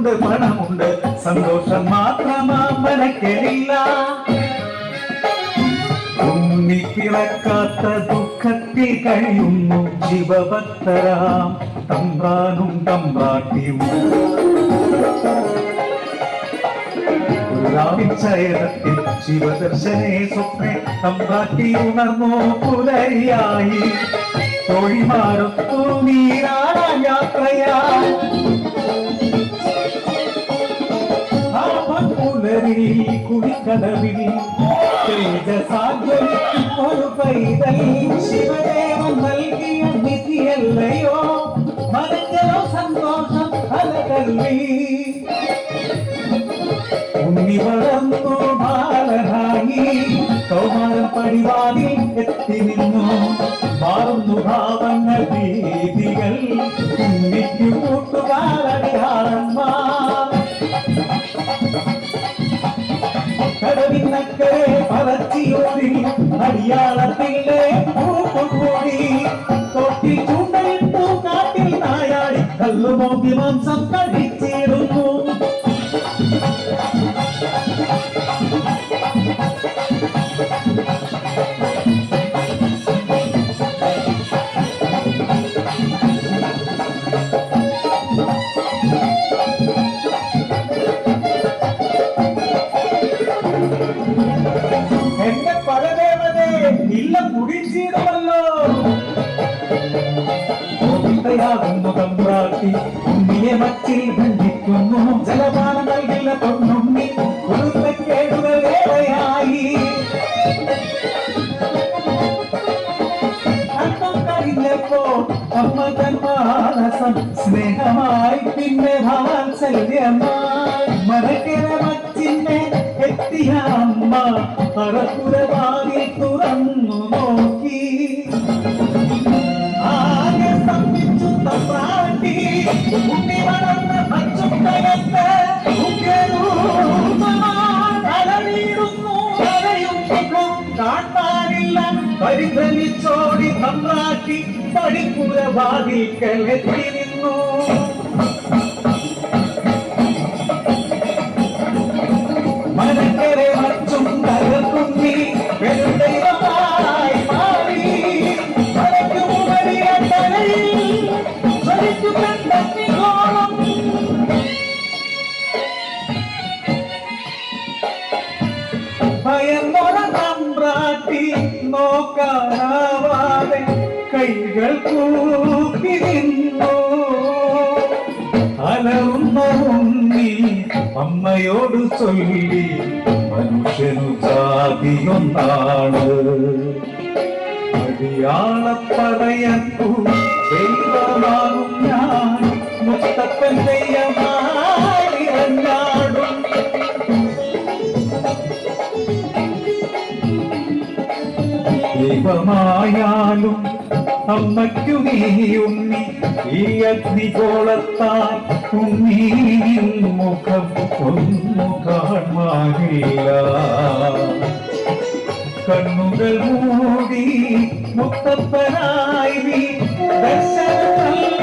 വീടുണ്ട് പണമുണ്ട് സന്തോഷം മാത്രമാ മനക്കലില്ല ഉണ്ണിപ്പിറക്കാത്ത ദുഃഖത്തിൽ കഴിയുന്നു ശിവഭക്തരാം തമ്പ്രാനും തമ്പ്രാട്ടിയും ചയനത്തിൽ ശിവദർശനേ സ്വപ്നെ തമ്പ്രാട്ടി ഉണർന്നു പുലരിയായി തൊഴിമാരൊത്തു നീരാട യാത്രയായി പുലരി കുടിക്കടവിൽ ഒരു പൈതൽ ശിവദേവൻ നൽകിയ നിധിയല്ലയോ മനസ്സിലോ സന്തോഷം അലകല്ലി ഉണ്ണി വളർന്നു ബാലനായി കൗമാരം പടിവാതിൽ എത്തി നിന്നു മാറുന്നു ഭാവങ്ങൾ രീതികൾ ഉണ്ണിക്കു കൂട്ടുകാരടിയാളന്മാർ കടവിനക്കരെ പറച്ചിയോടി അടിയാളത്തിലെ കൂട്ടുകൂടി തൊട്ടി ചൂണ്ടയിട്ടു കാട്ടിൽ നായാടി കല്ലുമോക്കി മാംസം കടിച്ചിടുന്നു എന്റെ പരദേവനെ ഇല്ല കുടിച്ചിടുമല്ലോ യാകുന്നു തമ്പ്രാട്ടി ഉണ്ണിയെ മച്ചിൽ ബന്ധിക്കുന്നു ജലപാനം നൽകില്ല പൊന്നുണ്ണി ഉരുത്തക്കേടുകൾ വേറെയായി അല്പം കഴിഞ്ഞപ്പോ അമ്മ തൻ മാനസം സ്നേഹമായി പിന്നെ വാത്സല്യമായി മരക്കര മച്ചിന്നെ എത്തിയ അമ്മ പറപ്പുരവാതിൽ തുറന്നു നോക്കി ആകെ സ്തംഭിച്ചു തമ്പ്രാട്ടി ഉണ്ണി വളർന്ന പച്ചുക്കകത്ത് തലവീടുന്നു തലയും കാണാനില്ല പരിഭ്രമിച്ചോടി തമ്പ്രാട്ടി പടിപ്പുരവാതിൽക്കലെത്തി നിന്നു മനക്കരെ മച്ചും തകർക്കുന്നി വെറുദൈവമായി മാറി മലക്കു മുകളിയ തലയിൽ ജ്വലിച്ചു കണ്ടെത്തിക്കോളം ഭയന്നൊര തമ്പ്രാട്ടി നോക്കാനാവാതെ കൈകൾ കൂപ്പി നിന്നു അലറുന്ന ഉണ്ണി അമ്മയോട് ചൊല്ലി മനുഷ്യനു ജാതിയൊന്നാണ് അടിയാളപ്പറയത്തു ദൈവമാകും ഞാൻ മുത്തപ്പൻ ദൈവമായി അല്ലാടും ദൈവമായാലും അമ്മയ്ക്കു നീ ഉണ്ണി ഈ അഗ്നിഗോളത്താൽ ഉണ്ണി മുഖം ഒന്നു കാണാനില്ല കണ്ണുകൾ മൂടി മുത്തപ്പനായി നീ ദർശനം